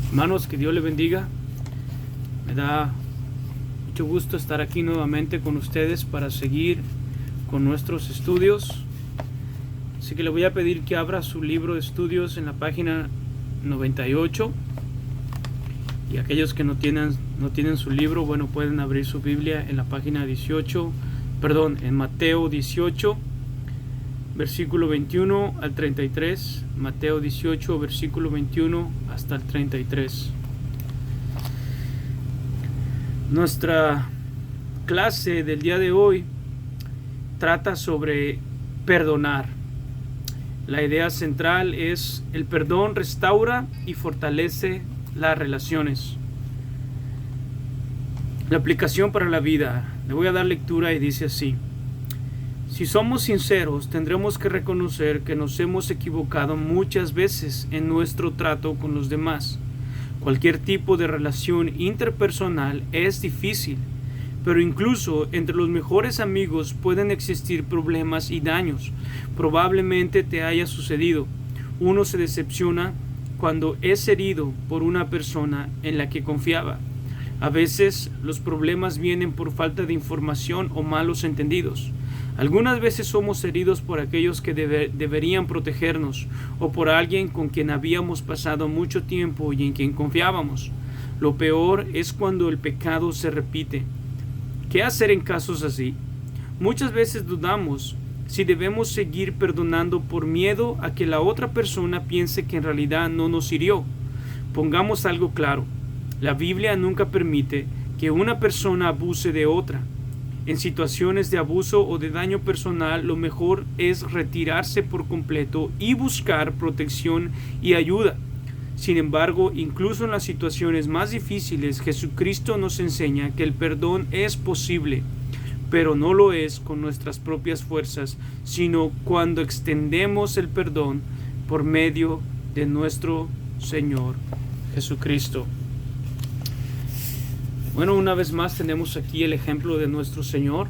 Hermanos, que Dios les bendiga. Me da mucho gusto estar aquí nuevamente con ustedes para seguir con nuestros estudios. Así que le voy a pedir que abra su libro de estudios en la página 98. Y aquellos que no tienen su libro, bueno, pueden abrir su Biblia en la página 18, en Mateo 18, versículo 21 al 33. Mateo 18, versículo 21 hasta el 33. Nuestra clase del día de hoy trata sobre perdonar. La idea central es: el perdón restaura y fortalece las relaciones. La aplicación para la vida. Le voy a dar lectura y dice así: si somos sinceros, tendremos que reconocer que nos hemos equivocado muchas veces en nuestro trato con los demás. Cualquier tipo de relación interpersonal es difícil, pero incluso entre los mejores amigos pueden existir problemas y daños. Probablemente te haya sucedido. Uno se decepciona cuando es herido por una persona en la que confiaba. A veces los problemas vienen por falta de información o malos entendidos. Algunas veces somos heridos por aquellos que deberían protegernos, o por alguien con quien habíamos pasado mucho tiempo y en quien confiábamos. Lo peor es cuando el pecado se repite. ¿Qué hacer en casos así? Muchas veces dudamos si debemos seguir perdonando por miedo a que la otra persona piense que en realidad no nos hirió. Pongamos algo claro: la Biblia nunca permite que una persona abuse de otra. En situaciones de abuso o de daño personal, lo mejor es retirarse por completo y buscar protección y ayuda. Sin embargo, incluso en las situaciones más difíciles, Jesucristo nos enseña que el perdón es posible, pero no lo es con nuestras propias fuerzas, sino cuando extendemos el perdón por medio de nuestro Señor Jesucristo. Bueno, una vez más tenemos aquí el ejemplo de nuestro Señor.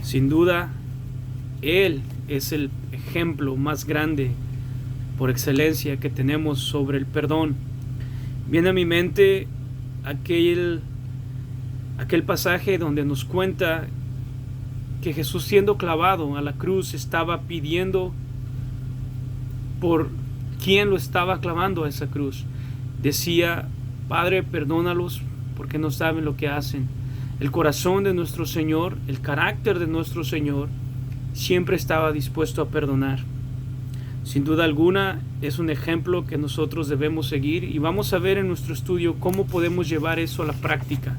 Sin duda, Él es el ejemplo más grande por excelencia que tenemos sobre el perdón. Viene a mi mente aquel pasaje donde nos cuenta que Jesús, siendo clavado a la cruz, estaba pidiendo por quien lo estaba clavando a esa cruz. Decía: Padre, perdónalos porque no saben lo que hacen. El corazón de nuestro Señor, el carácter de nuestro Señor, siempre estaba dispuesto a perdonar. Sin duda alguna es un ejemplo que nosotros debemos seguir, y vamos a ver en nuestro estudio cómo podemos llevar eso a la práctica,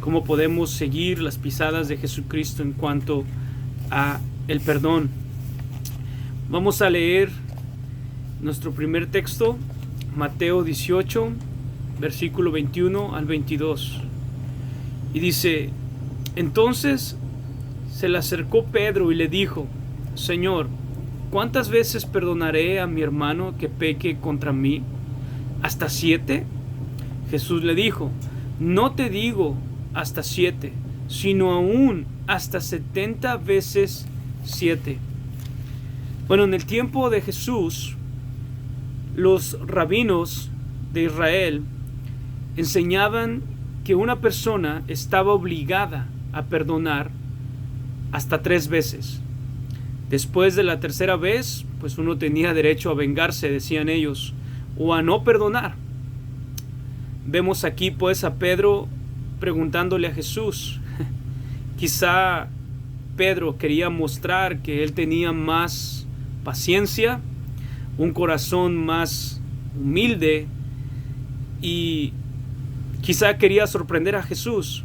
cómo podemos seguir las pisadas de Jesucristo en cuanto a el perdón. Vamos a leer nuestro primer texto, Mateo 18, versículo 21 al 22. Y dice: entonces se le acercó Pedro y le dijo: Señor, ¿cuántas veces perdonaré a mi hermano que peque contra mí? ¿Hasta 7? Jesús le dijo: no te digo hasta 7, sino aún hasta 70 veces 7. Bueno, en el tiempo de Jesús, los rabinos de Israel enseñaban que una persona estaba obligada a perdonar hasta 3 veces. Después de la tercera vez, pues uno tenía derecho a vengarse, decían ellos, o a no perdonar. Vemos aquí pues a Pedro preguntándole a Jesús. Quizá Pedro quería mostrar que él tenía más paciencia, un corazón más humilde, y quizá quería sorprender a Jesús,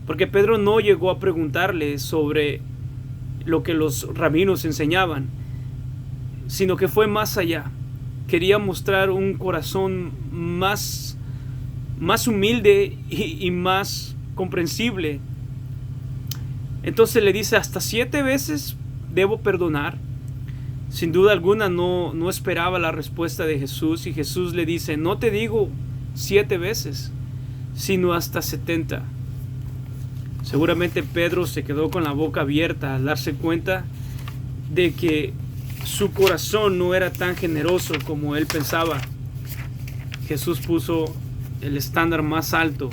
porque Pedro no llegó a preguntarle sobre lo que los rabinos enseñaban, sino que fue más allá. Quería mostrar un corazón más humilde y más comprensible. Entonces le dice: hasta 7 veces debo perdonar. Sin duda alguna no esperaba la respuesta de Jesús, y Jesús le dice: no te digo 7 veces, sino hasta 70. Seguramente Pedro se quedó con la boca abierta al darse cuenta de que su corazón no era tan generoso como él pensaba. Jesús puso el estándar más alto.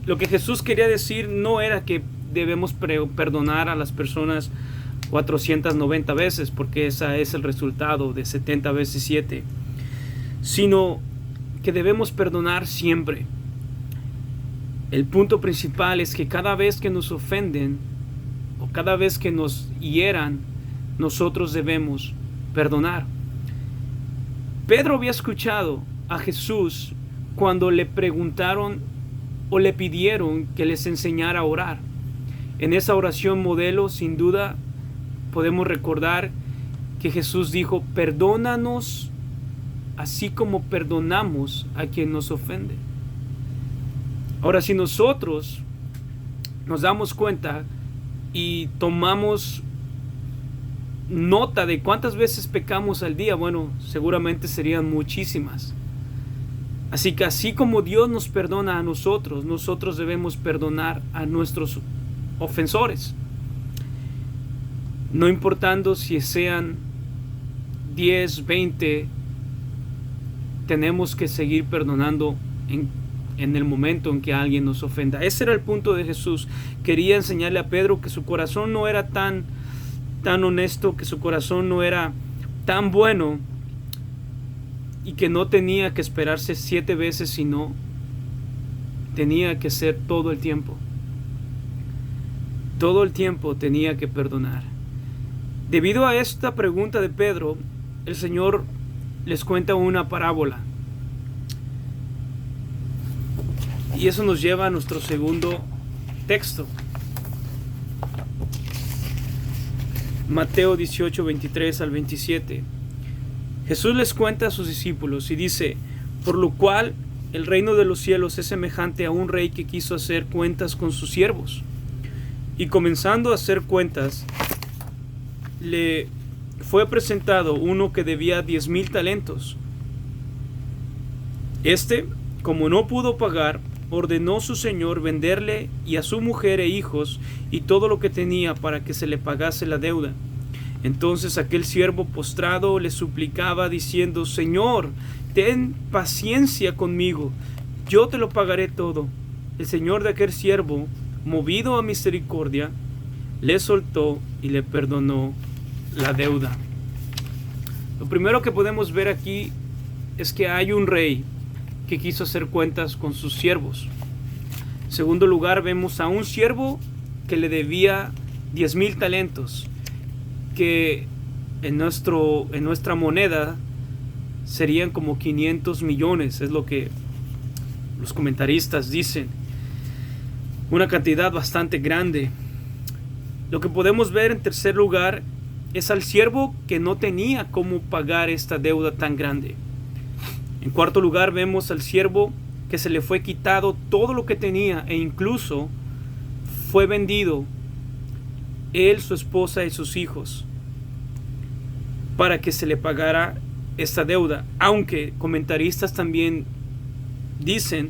Lo que Jesús quería decir no era que debemos perdonar a las personas 490 veces, porque ese es el resultado de 70 veces 7, sino que debemos perdonar siempre. El punto principal es que cada vez que nos ofenden o cada vez que nos hieran, nosotros debemos perdonar. Pedro había escuchado a Jesús cuando le preguntaron o le pidieron que les enseñara a orar. En esa oración modelo, sin duda, podemos recordar que Jesús dijo: perdónanos así como perdonamos a quien nos ofende. Ahora, si nosotros nos damos cuenta y tomamos nota de cuántas veces pecamos al día, bueno, seguramente serían muchísimas. Así que así como Dios nos perdona a nosotros, nosotros debemos perdonar a nuestros ofensores. No importando si sean 10, 20, tenemos que seguir perdonando en el momento en que alguien nos ofenda. Ese era el punto de Jesús. Quería enseñarle a Pedro que su corazón no era tan honesto, que su corazón no era tan bueno, y que no tenía que esperarse 7 veces, sino tenía que ser todo el tiempo. Todo el tiempo tenía que perdonar. Debido a esta pregunta de Pedro, el Señor les cuenta una parábola. Y eso nos lleva a nuestro segundo texto. Mateo 18, 23 al 27. Jesús les cuenta a sus discípulos y dice: por lo cual el reino de los cielos es semejante a un rey que quiso hacer cuentas con sus siervos. Y comenzando a hacer cuentas, le fue presentado uno que debía 10,000 talentos. Este, como no pudo pagar, ordenó su señor venderle y a su mujer e hijos y todo lo que tenía para que se le pagase la deuda. Entonces aquel siervo postrado le suplicaba diciendo: Señor, ten paciencia conmigo, yo te lo pagaré todo. El señor de aquel siervo, movido a misericordia, le soltó y le perdonó la deuda. Lo primero que podemos ver aquí es que hay un rey que quiso hacer cuentas con sus siervos. En segundo lugar, vemos a un siervo que le debía 10,000 talentos, que en nuestra moneda serían como 500 millones, es lo que los comentaristas dicen. Una cantidad bastante grande. Lo que podemos ver en tercer lugar es al siervo que no tenía cómo pagar esta deuda tan grande. En cuarto lugar, vemos al siervo que se le fue quitado todo lo que tenía e incluso fue vendido él, su esposa y sus hijos para que se le pagara esta deuda. Aunque comentaristas también dicen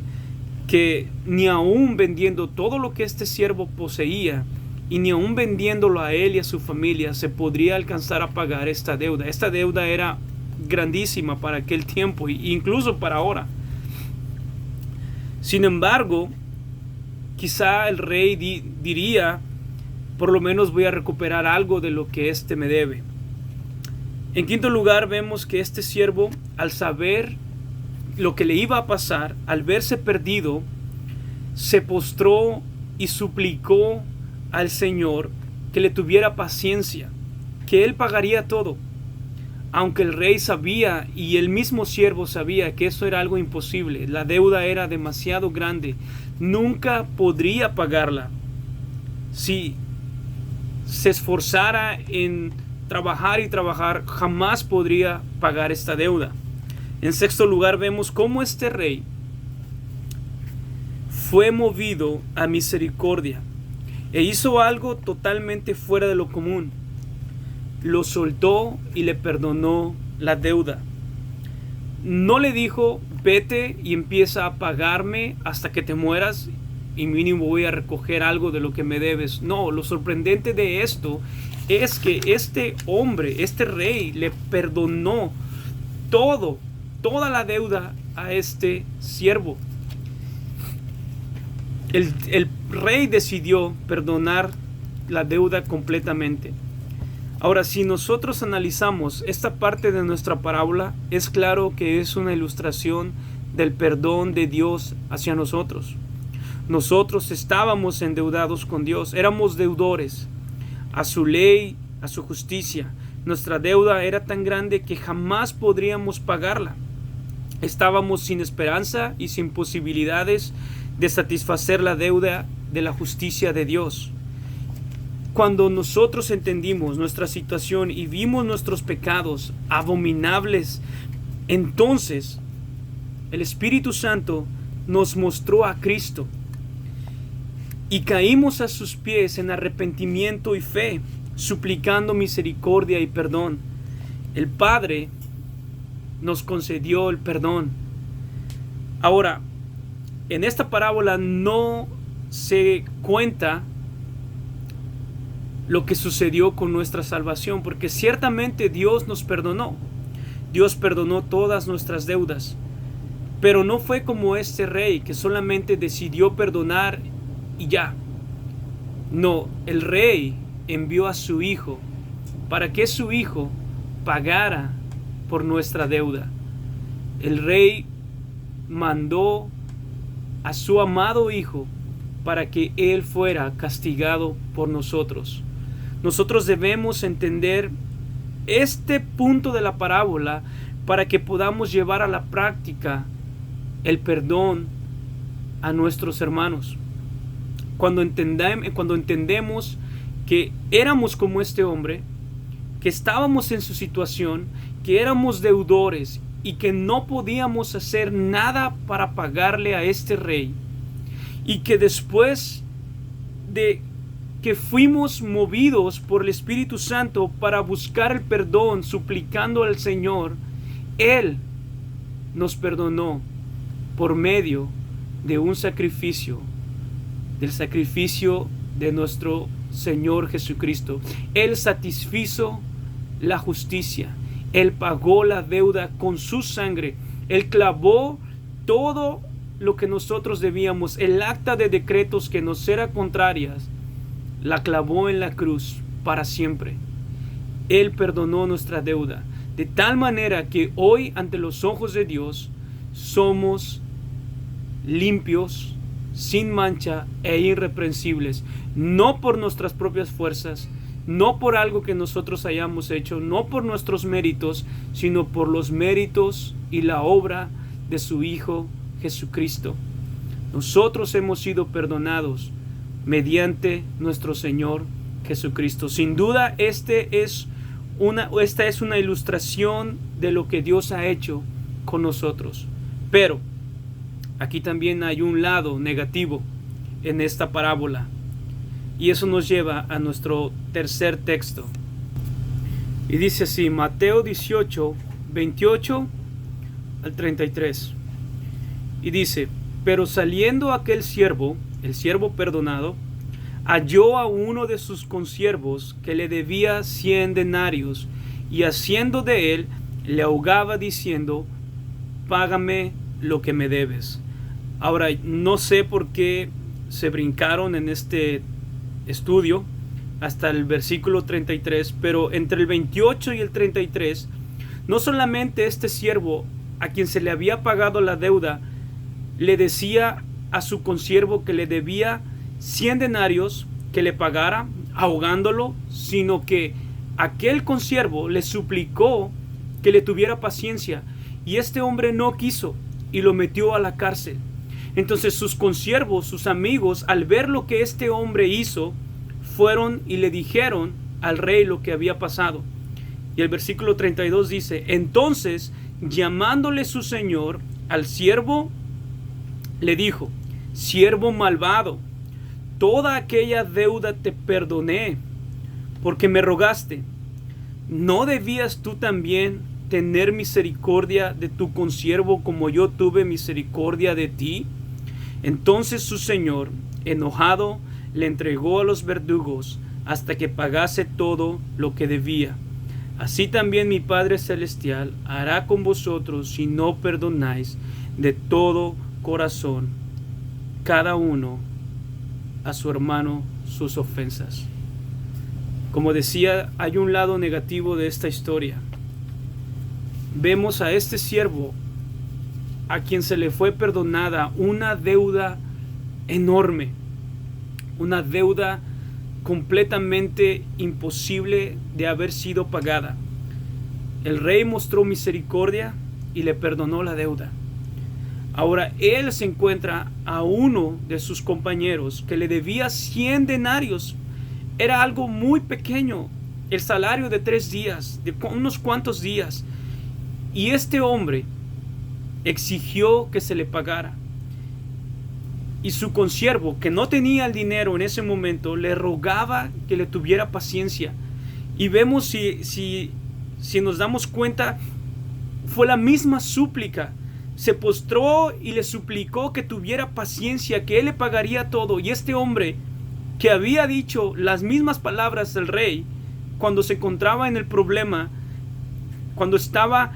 que ni aún vendiendo todo lo que este siervo poseía y ni aún vendiéndolo a él y a su familia se podría alcanzar a pagar esta deuda. Esta deuda era grandísima para aquel tiempo e incluso para ahora. Sin embargo, quizá el rey diría: por lo menos voy a recuperar algo de lo que éste me debe. En quinto lugar, vemos que este siervo, al saber lo que le iba a pasar, al verse perdido, se postró y suplicó al Señor que le tuviera paciencia, que él pagaría todo. Aunque el rey sabía y el mismo siervo sabía que eso era algo imposible, la deuda era demasiado grande, nunca podría pagarla. Si se esforzara en trabajar y trabajar, jamás podría pagar esta deuda. En sexto lugar, vemos cómo este rey fue movido a misericordia e hizo algo totalmente fuera de lo común. Lo soltó y le perdonó la deuda. No le dijo: vete y empieza a pagarme hasta que te mueras y mínimo voy a recoger algo de lo que me debes. No, lo sorprendente de esto es que este hombre, este rey, le perdonó toda la deuda a este siervo. El rey decidió perdonar la deuda completamente. Ahora, si nosotros analizamos esta parte de nuestra parábola, es claro que es una ilustración del perdón de Dios hacia nosotros. Nosotros estábamos endeudados con Dios, éramos deudores a su ley, a su justicia. Nuestra deuda era tan grande que jamás podríamos pagarla. Estábamos sin esperanza y sin posibilidades de satisfacer la deuda de la justicia de Dios. Cuando nosotros entendimos nuestra situación y vimos nuestros pecados abominables, entonces el Espíritu Santo nos mostró a Cristo y caímos a sus pies en arrepentimiento y fe, suplicando misericordia y perdón. El Padre nos concedió el perdón. Ahora, en esta parábola no se cuenta lo que sucedió con nuestra salvación, porque ciertamente Dios nos perdonó. Dios perdonó todas nuestras deudas, pero no fue como este rey que solamente decidió perdonar y ya. No, el rey envió a su hijo para que su hijo pagara por nuestra deuda. El rey mandó a su amado hijo para que él fuera castigado por nosotros. Nosotros debemos entender este punto de la parábola para que podamos llevar a la práctica el perdón a nuestros hermanos. Cuando entendemos que éramos como este hombre, que estábamos en su situación, que éramos deudores y que no podíamos hacer nada para pagarle a este rey, y que después de que fuimos movidos por el Espíritu Santo para buscar el perdón, suplicando al Señor, Él nos perdonó por medio de un sacrificio, del sacrificio de nuestro Señor Jesucristo. Él satisfizo la justicia, Él pagó la deuda con su sangre, Él clavó todo lo que nosotros debíamos, el acta de decretos que nos era contrarias, la clavó en la cruz para siempre. Él perdonó nuestra deuda, de tal manera que hoy ante los ojos de Dios somos limpios, sin mancha e irreprensibles, no por nuestras propias fuerzas, no por algo que nosotros hayamos hecho, no por nuestros méritos, sino por los méritos y la obra de su Hijo Jesucristo. Nosotros hemos sido perdonados mediante nuestro Señor Jesucristo. Sin duda, esta es una ilustración de lo que Dios ha hecho con nosotros. Pero aquí también hay un lado negativo en esta parábola, y eso nos lleva a nuestro tercer texto. Y dice así, Mateo 18, 28 al 33. Y dice, pero saliendo aquel siervo, el siervo perdonado, halló a uno de sus consiervos que le debía 100 denarios, y haciendo de él, le ahogaba diciendo, págame lo que me debes. Ahora, no sé por qué se brincaron en este estudio hasta el versículo 33, pero entre el 28 y el 33, no solamente este siervo a quien se le había pagado la deuda, le decía a su consiervo que le debía 100 denarios que le pagara ahogándolo, sino que aquel consiervo le suplicó que le tuviera paciencia, y este hombre no quiso y lo metió a la cárcel. Entonces sus consiervos, sus amigos, al ver lo que este hombre hizo, fueron y le dijeron al rey lo que había pasado. Y el versículo 32 dice, entonces llamándole su señor al siervo, le dijo, siervo malvado, toda aquella deuda te perdoné, porque me rogaste. ¿No debías tú también tener misericordia de tu consiervo como yo tuve misericordia de ti? Entonces su señor, enojado, le entregó a los verdugos hasta que pagase todo lo que debía. así también mi Padre Celestial hará con vosotros si no perdonáis de todo corazón cada uno a su hermano sus ofensas. Como decía, hay un lado negativo de esta historia. Vemos a este siervo a quien se le fue perdonada una deuda enorme, una deuda completamente imposible de haber sido pagada. El rey mostró misericordia y le perdonó la deuda. Ahora él se encuentra a uno de sus compañeros que le debía 100 denarios. Era algo muy pequeño, el salario de 3 días, de unos cuantos días. Y este hombre exigió que se le pagara. Y su consiervo, que no tenía el dinero en ese momento, le rogaba que le tuviera paciencia. Y vemos, si nos damos cuenta, fue la misma súplica. Se postró y le suplicó que tuviera paciencia, que él le pagaría todo. Y este hombre, que había dicho las mismas palabras del rey cuando se encontraba en el problema, cuando estaba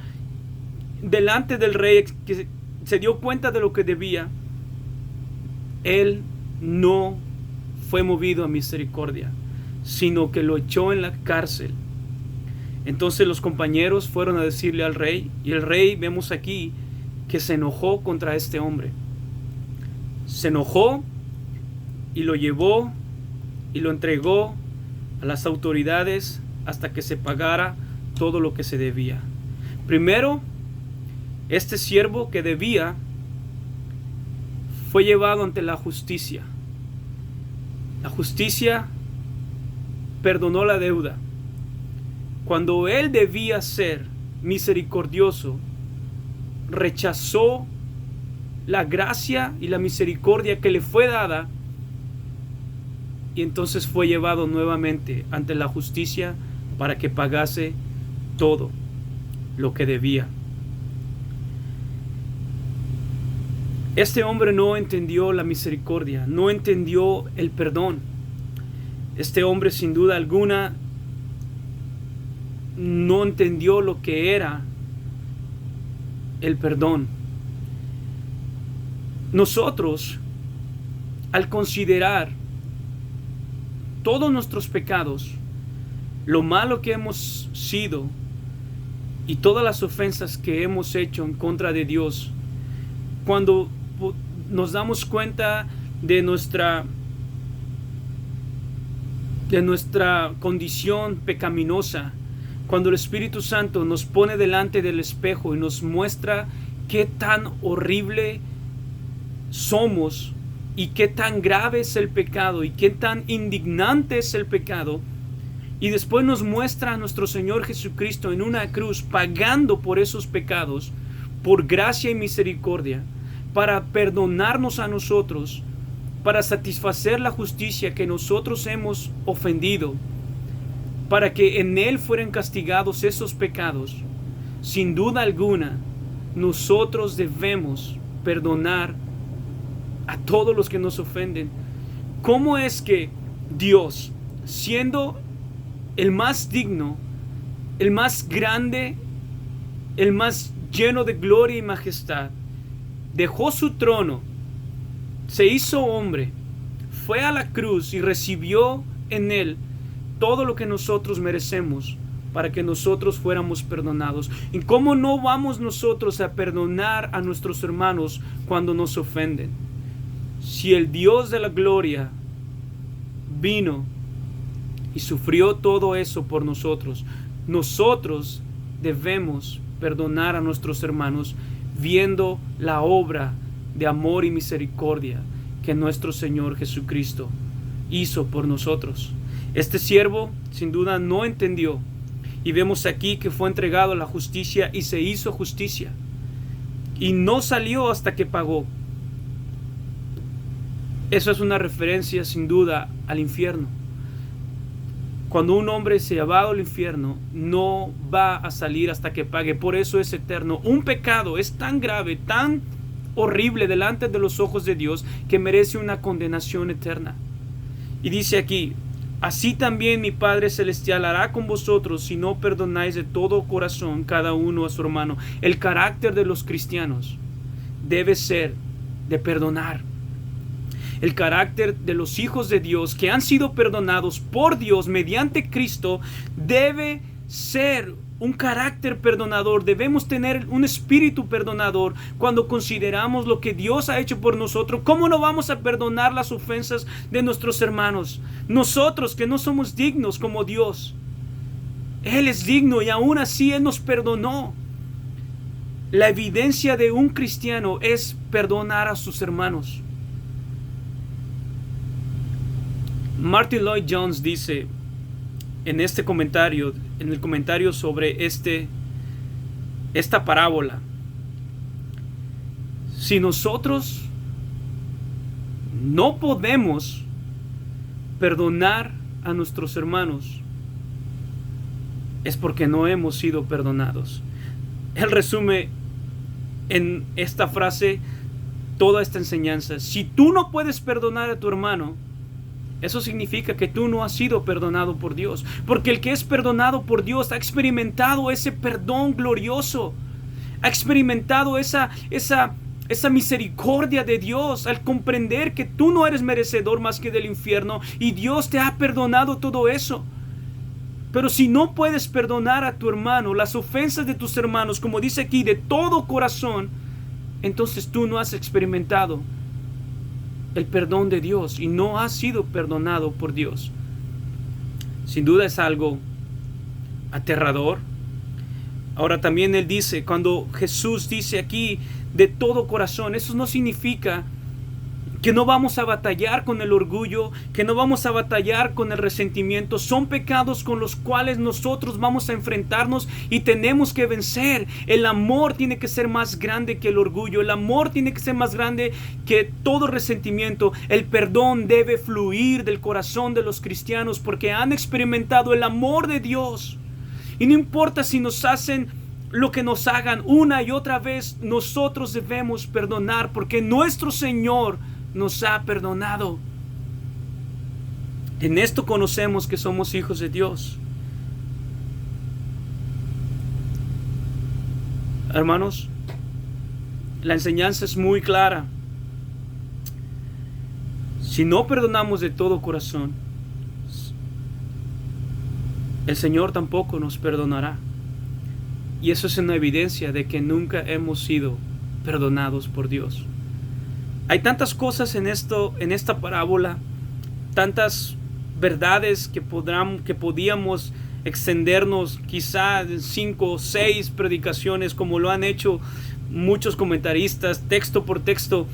delante del rey, que se dio cuenta de lo que debía, él no fue movido a misericordia, sino que lo echó en la cárcel. Entonces los compañeros fueron a decirle al rey, y el rey, vemos aquí, que se enojó contra este hombre. Se enojó y lo llevó y lo entregó a las autoridades hasta que se pagara todo lo que se debía. Primero, este siervo que debía fue llevado ante la justicia. La justicia perdonó la deuda. Cuando él debía ser misericordioso, rechazó la gracia y la misericordia que le fue dada, y entonces fue llevado nuevamente ante la justicia para que pagase todo lo que debía. Este hombre no entendió la misericordia, no entendió el perdón. Este hombre, sin duda alguna, no entendió lo que era el perdón. Nosotros, al considerar todos nuestros pecados, lo malo que hemos sido y todas las ofensas que hemos hecho en contra de Dios, cuando nos damos cuenta de nuestra condición pecaminosa, cuando el Espíritu Santo nos pone delante del espejo y nos muestra qué tan horrible somos y qué tan grave es el pecado y qué tan indignante es el pecado, y después nos muestra a nuestro Señor Jesucristo en una cruz pagando por esos pecados, por gracia y misericordia, para perdonarnos a nosotros, para satisfacer la justicia que nosotros hemos ofendido, para que en Él fueran castigados esos pecados. Sin duda alguna, nosotros debemos perdonar a todos los que nos ofenden. ¿Cómo es que Dios, siendo el más digno, el más grande, el más lleno de gloria y majestad, dejó su trono, se hizo hombre, fue a la cruz y recibió en Él todo lo que nosotros merecemos para que nosotros fuéramos perdonados? ¿Y cómo no vamos nosotros a perdonar a nuestros hermanos cuando nos ofenden? Si el Dios de la gloria vino y sufrió todo eso por nosotros, nosotros debemos perdonar a nuestros hermanos viendo la obra de amor y misericordia que nuestro Señor Jesucristo hizo por nosotros. Este siervo sin duda no entendió, y vemos aquí que fue entregado a la justicia y se hizo justicia, y no salió hasta que pagó. Eso es una referencia sin duda al infierno. Cuando un hombre se ha llevado al infierno, no va a salir hasta que pague. Por eso es eterno. Un pecado es tan grave, tan horrible delante de los ojos de Dios, que merece una condenación eterna. Y dice aquí, así también mi Padre Celestial hará con vosotros si no perdonáis de todo corazón cada uno a su hermano. El carácter de los cristianos debe ser de perdonar. El carácter de los hijos de Dios que han sido perdonados por Dios mediante Cristo debe ser un carácter perdonador. Debemos tener un espíritu perdonador cuando consideramos lo que Dios ha hecho por nosotros. ¿Cómo no vamos a perdonar las ofensas de nuestros hermanos? Nosotros que no somos dignos como Dios. Él es digno y aún así Él nos perdonó. La evidencia de un cristiano es perdonar a sus hermanos. Martin Lloyd Jones dice en este comentario, en el comentario sobre esta parábola: si nosotros no podemos perdonar a nuestros hermanos, es porque no hemos sido perdonados. Él resume en esta frase toda esta enseñanza. Si tú no puedes perdonar a tu hermano, eso significa que tú no has sido perdonado por Dios. Porque el que es perdonado por Dios ha experimentado ese perdón glorioso. Ha experimentado esa misericordia de Dios al comprender que tú no eres merecedor más que del infierno y Dios te ha perdonado todo eso. Pero si no puedes perdonar a tu hermano las ofensas de tus hermanos, como dice aquí, de todo corazón, entonces tú no has experimentado el perdón de Dios y no has sido perdonado por Dios. Sin duda es algo aterrador. Ahora también él dice, cuando Jesús dice aquí de todo corazón, eso no significa que no vamos a batallar con el orgullo, que no vamos a batallar con el resentimiento. Son pecados con los cuales nosotros vamos a enfrentarnos y tenemos que vencer. El amor tiene que ser más grande que el orgullo. El amor tiene que ser más grande que todo resentimiento. El perdón debe fluir del corazón de los cristianos porque han experimentado el amor de Dios. Y no importa si nos hacen lo que nos hagan una y otra vez, nosotros debemos perdonar porque nuestro Señor nos ha perdonado. En esto conocemos que somos hijos de Dios. Hermanos, la enseñanza es muy clara. Si no perdonamos de todo corazón, el Señor tampoco nos perdonará. Y eso es una evidencia de que nunca hemos sido perdonados por Dios. Hay tantas cosas en esta parábola, tantas verdades que podíamos extendernos quizá en 5 o 6 predicaciones, como lo han hecho muchos comentaristas, texto por texto.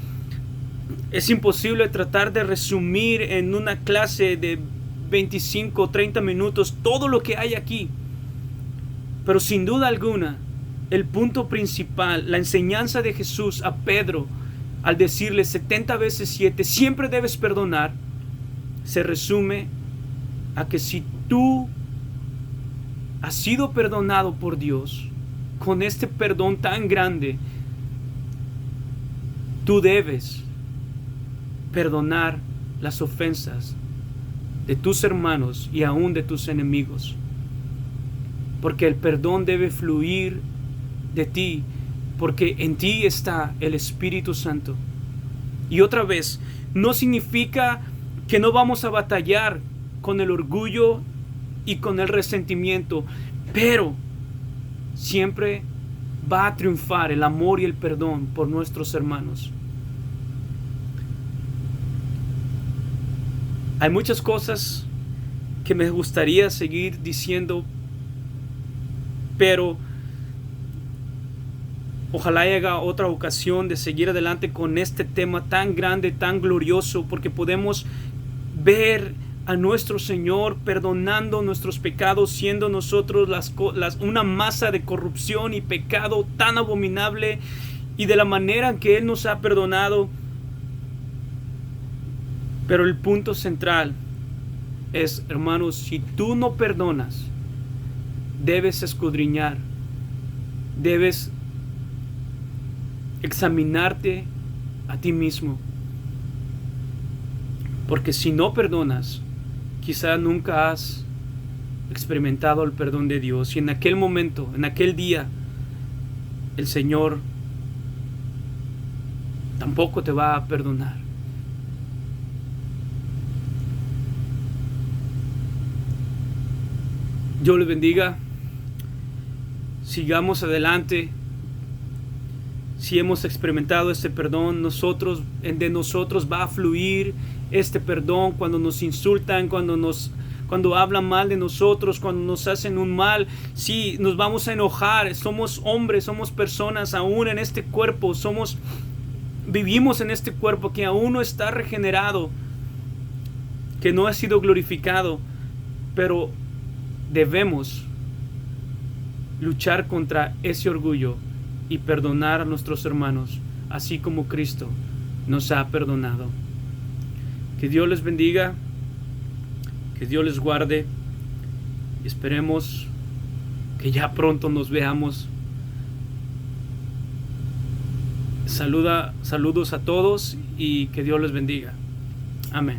Es imposible tratar de resumir en una clase de 25 o 30 minutos todo lo que hay aquí. Pero sin duda alguna, el punto principal, la enseñanza de Jesús a Pedro, al decirle 70 veces 7, siempre debes perdonar, se resume a que si tú has sido perdonado por Dios, con este perdón tan grande, tú debes perdonar las ofensas de tus hermanos y aún de tus enemigos. Porque el perdón debe fluir de ti, porque en ti está el Espíritu Santo. Y otra vez, no significa que no vamos a batallar con el orgullo y con el resentimiento, pero siempre va a triunfar el amor y el perdón por nuestros hermanos. Hay muchas cosas que me gustaría seguir diciendo, pero ojalá haya otra ocasión de seguir adelante con este tema tan grande, tan glorioso, porque podemos ver a nuestro Señor perdonando nuestros pecados, siendo nosotros una masa de corrupción y pecado tan abominable, y de la manera en que Él nos ha perdonado. Pero el punto central es, hermanos, si tú no perdonas, debes escudriñar, debes examinarte a ti mismo. Porque si no perdonas, quizá nunca has experimentado el perdón de Dios, y en aquel momento, en aquel día, el Señor tampoco te va a perdonar. Dios les bendiga. Sigamos adelante. Si hemos experimentado este perdón, de nosotros va a fluir este perdón cuando nos insultan, cuando hablan mal de nosotros, cuando nos hacen un mal. Sí, nos vamos a enojar. Somos hombres, somos personas aún en este cuerpo. Vivimos en este cuerpo que aún no está regenerado, que no ha sido glorificado, pero debemos luchar contra ese orgullo y perdonar a nuestros hermanos, así como Cristo nos ha perdonado. Que Dios les bendiga, que Dios les guarde, y esperemos que ya pronto nos veamos. Saludos a todos y que Dios les bendiga. Amén.